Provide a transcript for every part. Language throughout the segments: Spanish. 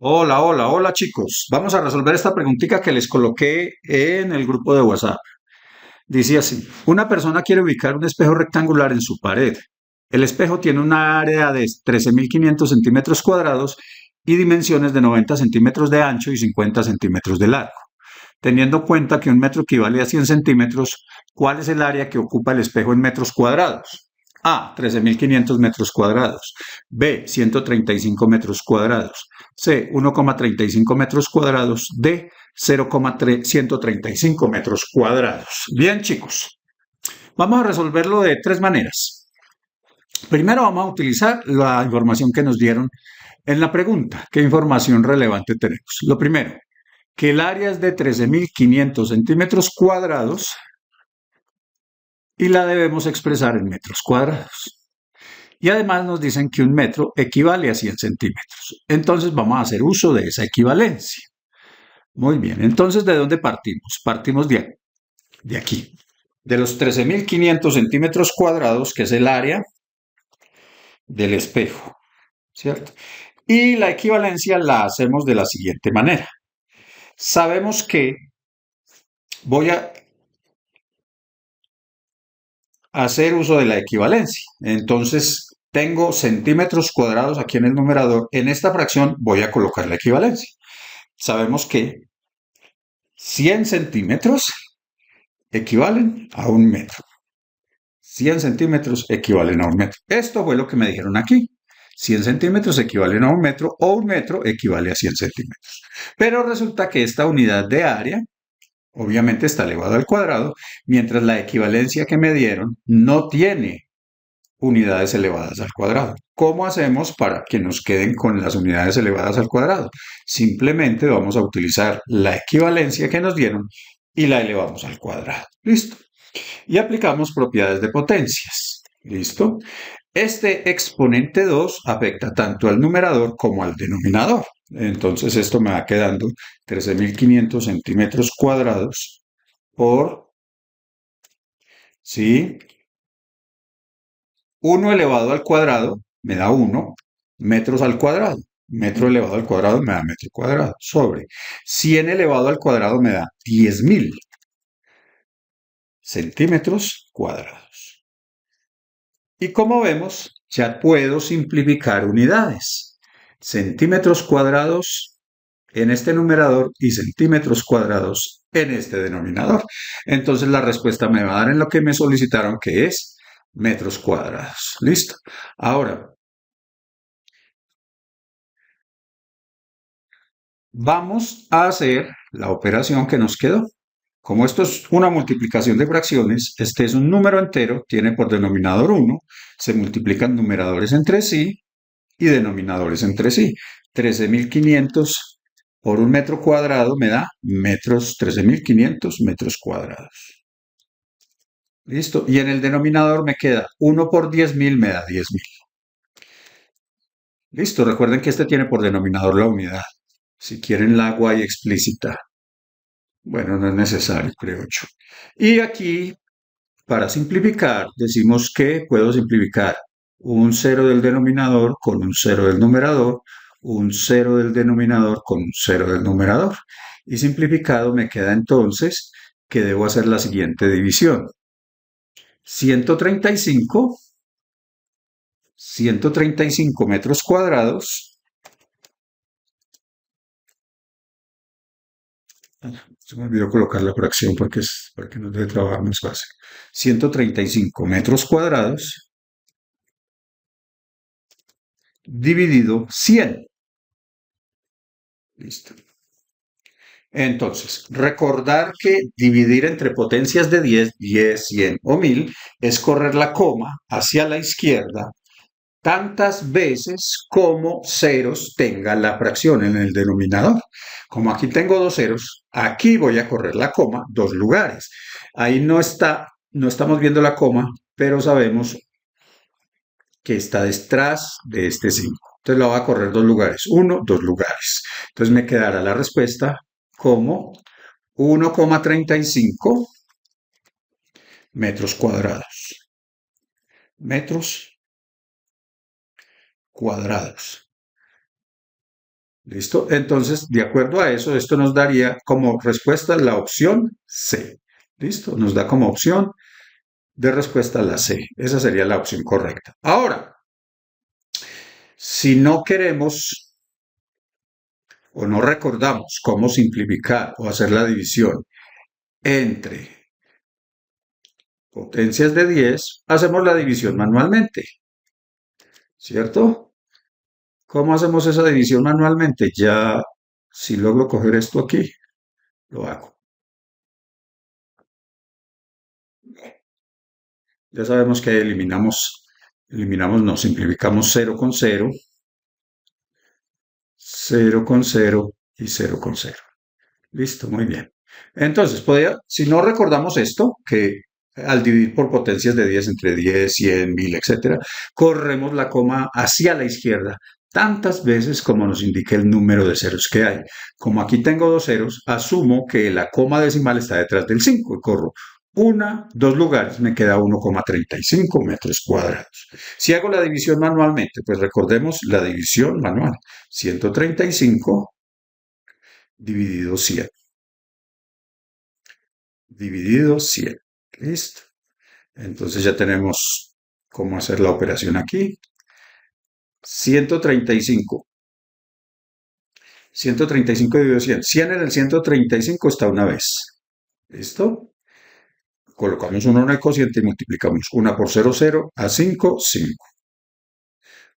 Hola, hola, hola chicos. Vamos a resolver esta preguntita que les coloqué en el grupo de WhatsApp. Dice así, una persona quiere ubicar un espejo rectangular en su pared. El espejo tiene una área de 13.500 centímetros cuadrados y dimensiones de 90 centímetros de ancho y 50 centímetros de largo. Teniendo en cuenta que un metro equivale a 100 centímetros, ¿cuál es el área que ocupa el espejo en metros cuadrados? A, 13.500 metros cuadrados. B, 135 metros cuadrados. C, 1,35 metros cuadrados. D, 0,135 metros cuadrados. Bien, chicos, vamos a resolverlo de tres maneras. Primero vamos a utilizar la información que nos dieron en la pregunta. ¿Qué información relevante tenemos? Lo primero, que el área es de 13.500 centímetros cuadrados y la debemos expresar en metros cuadrados. Y además nos dicen que un metro equivale a 100 centímetros. Entonces vamos a hacer uso de esa equivalencia. Muy bien, entonces ¿de dónde partimos? Partimos de aquí, de los 13.500 centímetros cuadrados, que es el área del espejo, ¿cierto? Y la equivalencia la hacemos de la siguiente manera. Sabemos que voy a hacer uso de la equivalencia. Entonces, tengo centímetros cuadrados aquí en el numerador. En esta fracción voy a colocar la equivalencia. Sabemos que 100 centímetros equivalen a un metro. 100 centímetros equivalen a un metro. Esto fue lo que me dijeron aquí. 100 centímetros equivalen a un metro o un metro equivale a 100 centímetros. Pero resulta que esta unidad de área obviamente está elevado al cuadrado, mientras la equivalencia que me dieron no tiene unidades elevadas al cuadrado. ¿Cómo hacemos para que nos queden con las unidades elevadas al cuadrado? Simplemente vamos a utilizar la equivalencia que nos dieron y la elevamos al cuadrado. ¿Listo? Y aplicamos propiedades de potencias. ¿Listo? Este exponente 2 afecta tanto al numerador como al denominador. Entonces esto me va quedando 13.500 centímetros cuadrados por, ¿sí? 1 elevado al cuadrado me da 1 metros al cuadrado. Metro elevado al cuadrado me da metro cuadrado. Sobre 100 elevado al cuadrado me da 10.000 centímetros cuadrados. Y como vemos, ya puedo simplificar unidades. Centímetros cuadrados en este numerador y centímetros cuadrados en este denominador. Entonces la respuesta me va a dar en lo que me solicitaron, que es metros cuadrados. Listo. Ahora, vamos a hacer la operación que nos quedó. Como esto es una multiplicación de fracciones, este es un número entero, tiene por denominador 1, se multiplican numeradores entre sí y denominadores entre sí. 13.500 por un metro cuadrado me da metros, 13.500 metros cuadrados. ¿Listo? Y en el denominador me queda 1 por 10.000 me da 10.000. Listo, recuerden que este tiene por denominador la unidad. Si quieren la hago ahí explícita. Bueno, no es necesario, creo yo. Y aquí, para simplificar, decimos que puedo simplificar un cero del denominador con un cero del numerador, un cero del denominador con un cero del numerador. Y simplificado me queda entonces que debo hacer la siguiente división. 135, 135 metros cuadrados. Se me olvidó colocar la fracción porque nos debe trabajar más fácil. 135 metros cuadrados dividido 100. Listo. Entonces, recordar que dividir entre potencias de 10, 10, 100 o 1000 es correr la coma hacia la izquierda tantas veces como ceros tenga la fracción en el denominador. Como aquí tengo dos ceros, aquí voy a correr la coma dos lugares. Ahí no estamos viendo la coma, pero sabemos que está detrás de este 5. Entonces la voy a correr dos lugares. Uno, dos lugares. Entonces me quedará la respuesta como 1,35 metros cuadrados. Metros cuadrados. ¿Listo? Entonces, de acuerdo a eso, esto nos daría como respuesta la opción C. ¿Listo? Nos da como opción de respuesta la C. Esa sería la opción correcta. Ahora, si no queremos o no recordamos cómo simplificar o hacer la división entre potencias de 10, hacemos la división manualmente, ¿cierto? ¿Cómo hacemos esa división manualmente? Ya, si logro coger esto aquí, lo hago. Ya sabemos que no, simplificamos 0 con 0, 0 con 0 y 0 con 0. Listo, muy bien. Entonces, si no recordamos esto, que al dividir por potencias de 10 entre 10, 100, 1000, etcétera, corremos la coma hacia la izquierda tantas veces como nos indique el número de ceros que hay. Como aquí tengo dos ceros, asumo que la coma decimal está detrás del 5 y corro dos lugares, me queda 1,35 metros cuadrados. Si hago la división manualmente, pues recordemos la división manual. 135 dividido 100. Dividido 100. Listo. Entonces ya tenemos cómo hacer la operación aquí. 135. 135 dividido 100. 100 en el 135 está una vez. ¿Listo? Colocamos 1 en el cociente y multiplicamos 1 por 0, 0, a 5, 5.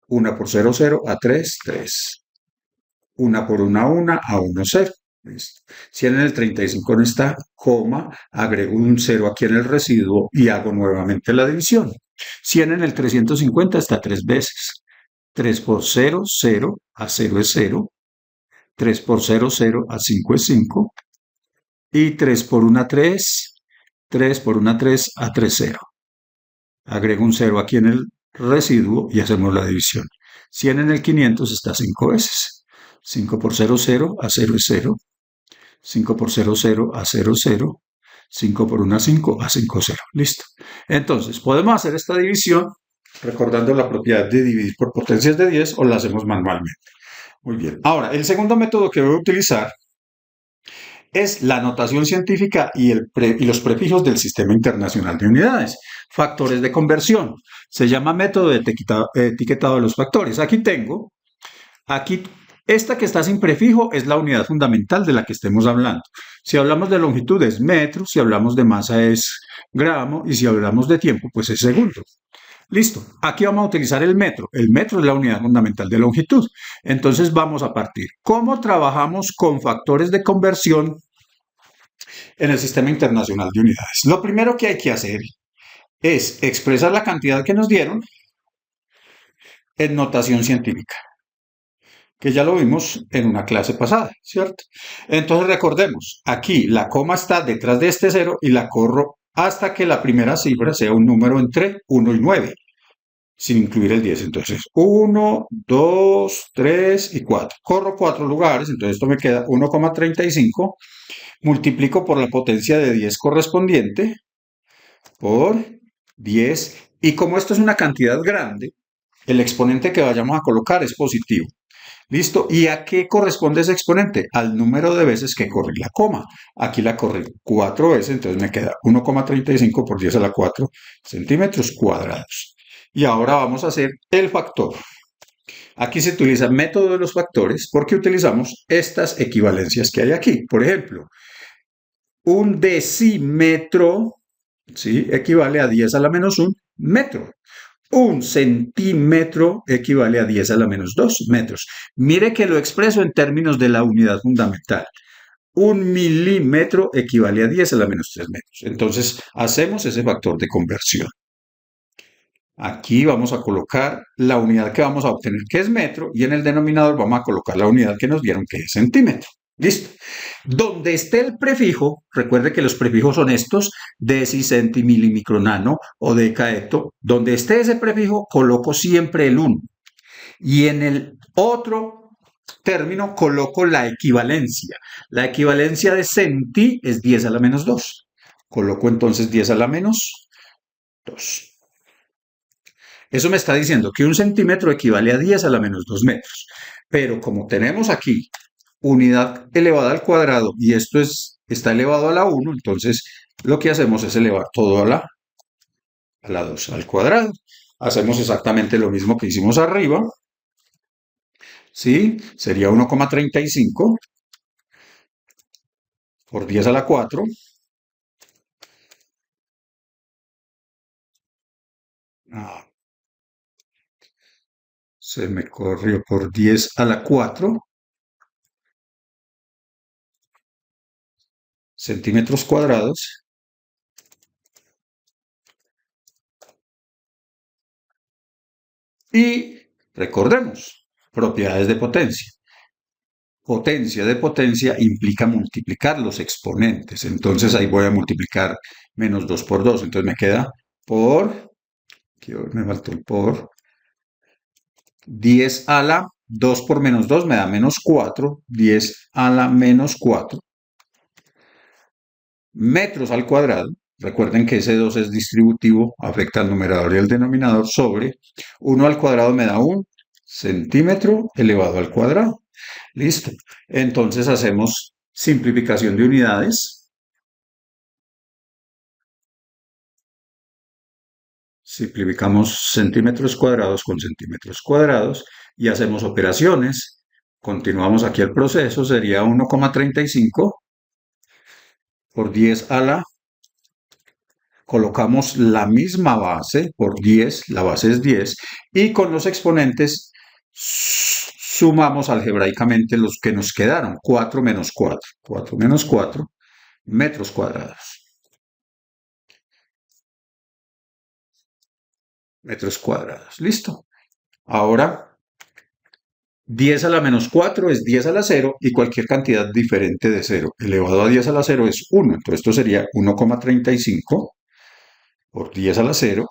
1 por 0, 0, a 3, 3. 1 por 1, a 1, 0. Listo. 100 en el 35 no está, coma, agrego un 0 aquí en el residuo y hago nuevamente la división. 100 en el 350 está 3 veces. 3 por 0, 0, a 0 es 0. 3 por 0, 0, a 5 es 5. Y 3 por 1, 3. 3 por 1, 3, a 3, 0. Agrego un 0 aquí en el residuo y hacemos la división. 100 en el 500 está 5 veces. 5 por 0, 0, a 0 es 0. 5 por 0, 0, a 0, 0. 5 por 1, 5, a 5, 0. Listo. Entonces, podemos hacer esta división recordando la propiedad de dividir por potencias de 10 o la hacemos manualmente. Muy bien. Ahora, el segundo método que voy a utilizar es la notación científica y los prefijos del Sistema Internacional de Unidades. Factores de conversión. Se llama método de etiquetado de los factores. Aquí, esta que está sin prefijo es la unidad fundamental de la que estemos hablando. Si hablamos de longitud es metro, si hablamos de masa es gramo y si hablamos de tiempo pues es segundo. Listo, aquí vamos a utilizar el metro. El metro es la unidad fundamental de longitud. Entonces vamos a partir. ¿Cómo trabajamos con factores de conversión en el Sistema Internacional de Unidades? Lo primero que hay que hacer es expresar la cantidad que nos dieron en notación científica, que ya lo vimos en una clase pasada, ¿cierto? Entonces recordemos, aquí la coma está detrás de este 0 y la corro hasta que la primera cifra sea un número entre 1 y 9, sin incluir el 10. Entonces, 1, 2, 3 y 4. Corro 4 lugares, entonces esto me queda 1,35. Multiplico por la potencia de 10 correspondiente, por 10. Y como esto es una cantidad grande, el exponente que vayamos a colocar es positivo. ¿Listo? ¿Y a qué corresponde ese exponente? Al número de veces que corrí la coma. Aquí la corrí 4 veces, entonces me queda 1,35 por 10 a la 4 centímetros cuadrados. Y ahora vamos a hacer el factor. Aquí se utiliza el método de los factores porque utilizamos estas equivalencias que hay aquí. Por ejemplo, un decímetro, ¿sí?, equivale a 10 a la menos 1 metro. Un centímetro equivale a 10 a la menos 2 metros. Mire que lo expreso en términos de la unidad fundamental. Un milímetro equivale a 10 a la menos 3 metros. Entonces, hacemos ese factor de conversión. Aquí vamos a colocar la unidad que vamos a obtener, que es metro, y en el denominador vamos a colocar la unidad que nos dieron, que es centímetro. ¿Listo? Donde esté el prefijo, recuerde que los prefijos son estos, deci, centi, mili, micro, nano o deca, hecto. Donde esté ese prefijo, coloco siempre el 1. Y en el otro término coloco la equivalencia. La equivalencia de centi es 10 a la menos 2. Coloco entonces 10 a la menos 2. Eso me está diciendo que un centímetro equivale a 10 a la menos 2 metros. Pero como tenemos aquí unidad elevada al cuadrado y esto está elevado a la 1, entonces lo que hacemos es elevar todo a la 2 al cuadrado. Hacemos exactamente lo mismo que hicimos arriba, ¿sí? Sería 1,35 por 10 a la 4. Ah, se me corrió por 10 a la 4 centímetros cuadrados. Y recordemos, propiedades de potencia. Potencia de potencia implica multiplicar los exponentes. Entonces ahí voy a multiplicar menos 2 por 2. Entonces me queda por, aquí me faltó el por, 10 a la 2 por menos 2 me da menos 4. 10 a la menos 4 metros al cuadrado. Recuerden que ese 2 es distributivo, afecta al numerador y al denominador sobre 1 al cuadrado me da un centímetro elevado al cuadrado. Listo. Entonces hacemos simplificación de unidades. Simplificamos centímetros cuadrados con centímetros cuadrados y hacemos operaciones. Continuamos aquí el proceso. Sería 1,35 por 10 a la. Colocamos la misma base por 10, la base es 10, y con los exponentes sumamos algebraicamente los que nos quedaron. 4 menos 4. 4 menos 4 metros cuadrados. Metros cuadrados. Listo. Ahora, 10 a la menos 4 es 10 a la 0 y cualquier cantidad diferente de 0 elevado a 10 a la 0 es 1. Entonces esto sería 1,35 por 10 a la 0.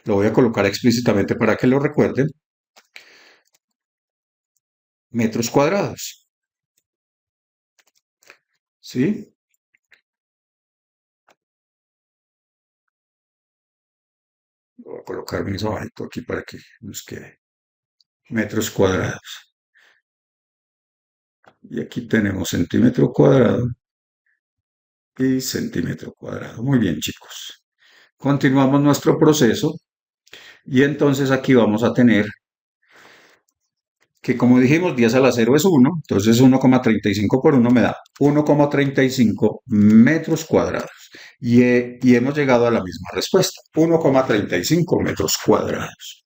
Lo voy a colocar explícitamente para que lo recuerden. Metros cuadrados. ¿Sí? Voy a colocar mis abajito aquí para que nos quede. Metros cuadrados. Y aquí tenemos centímetro cuadrado y centímetro cuadrado. Muy bien, chicos. Continuamos nuestro proceso y entonces aquí vamos a tener que, como dijimos, 10 a la 0 es 1, entonces 1,35 por 1 me da 1,35 metros cuadrados. Y hemos llegado a la misma respuesta, 1,35 metros cuadrados.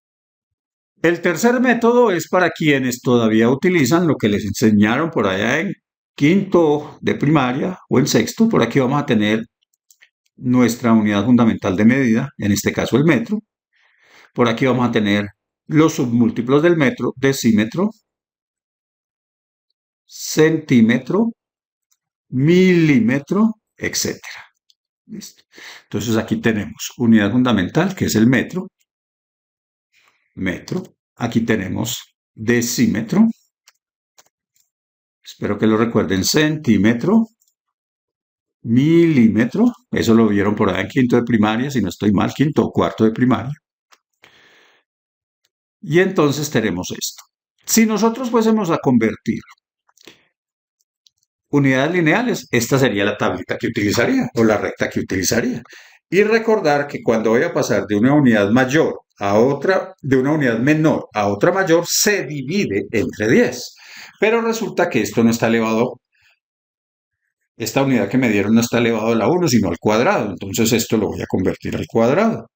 El tercer método es para quienes todavía utilizan lo que les enseñaron por allá en quinto de primaria o en sexto. Por aquí vamos a tener nuestra unidad fundamental de medida, en este caso el metro. Por aquí vamos a tener los submúltiplos del metro, decímetro, centímetro, milímetro, etcétera. ¿Listo? Entonces aquí tenemos unidad fundamental, que es el metro, metro. Aquí tenemos decímetro. Espero que lo recuerden, centímetro, milímetro. Eso lo vieron por ahí en quinto de primaria, si no estoy mal, quinto o cuarto de primaria. Y entonces tenemos esto. Si nosotros fuésemos a convertir unidades lineales, esta sería la tablita que utilizaría o la recta que utilizaría. Y recordar que cuando voy a pasar de una unidad mayor a otra, de una unidad menor a otra mayor, se divide entre 10. Pero resulta que esto no está elevado, esta unidad que me dieron no está elevado a la 1, sino al cuadrado. Entonces esto lo voy a convertir al cuadrado,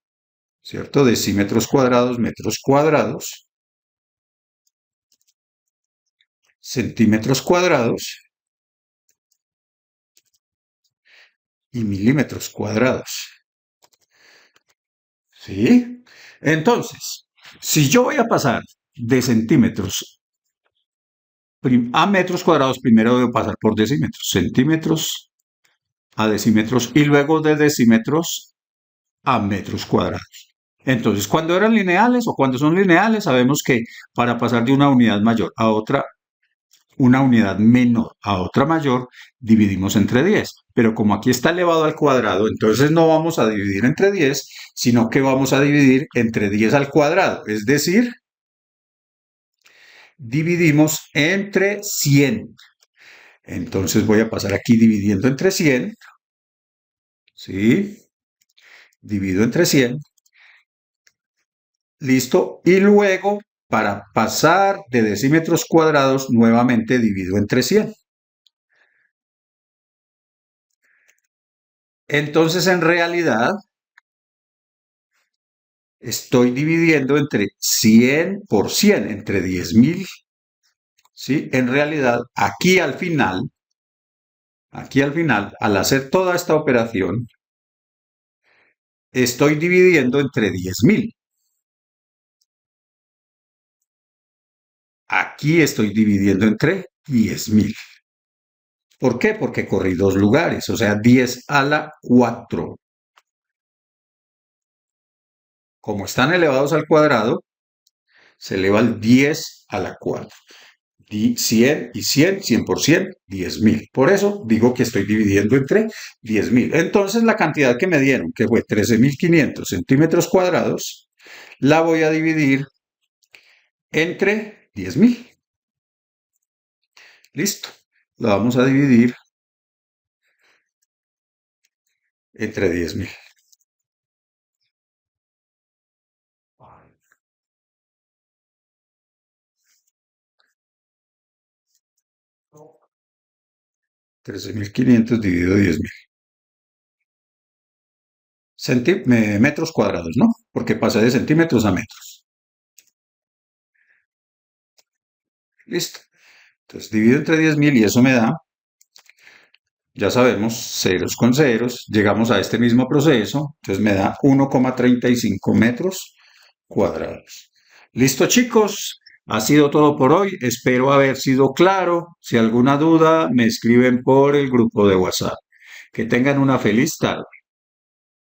¿cierto? Decímetros cuadrados, metros cuadrados, centímetros cuadrados y milímetros cuadrados. ¿Sí? Entonces, si yo voy a pasar de centímetros a metros cuadrados, primero debo pasar por decímetros, centímetros a decímetros y luego de decímetros a metros cuadrados. Entonces, cuando eran lineales o cuando son lineales, sabemos que para pasar de una unidad mayor a otra una unidad menor a otra mayor, dividimos entre 10. Pero como aquí está elevado al cuadrado, entonces no vamos a dividir entre 10, sino que vamos a dividir entre 10 al cuadrado. Es decir, dividimos entre 100. Entonces voy a pasar aquí dividiendo entre 100. ¿Sí? Divido entre 100. Listo. Y luego, para pasar de decímetros cuadrados, nuevamente divido entre 100. Entonces, en realidad, estoy dividiendo entre 100 por 100, entre 10.000. ¿Sí? En realidad, aquí al final, al hacer toda esta operación, estoy dividiendo entre 10.000. Aquí estoy dividiendo entre 10.000. ¿Por qué? Porque corrí dos lugares, o sea, 10 a la 4. Como están elevados al cuadrado, se eleva el 10 a la 4. 100 y 100, 100 por 100, 10.000. Por eso digo que estoy dividiendo entre 10.000. Entonces la cantidad que me dieron, que fue 13.500 centímetros cuadrados, la voy a dividir entre 10.000. Listo. La vamos a dividir entre 10.000. 13.500 dividido 10.000. Metros cuadrados, ¿no? Porque pasé de centímetros a metros. Listo. Entonces divido entre 10.000 y eso me da, ya sabemos, ceros con ceros. Llegamos a este mismo proceso. Entonces me da 1,35 metros cuadrados. Listo, chicos. Ha sido todo por hoy. Espero haber sido claro. Si alguna duda, me escriben por el grupo de WhatsApp. Que tengan una feliz tarde.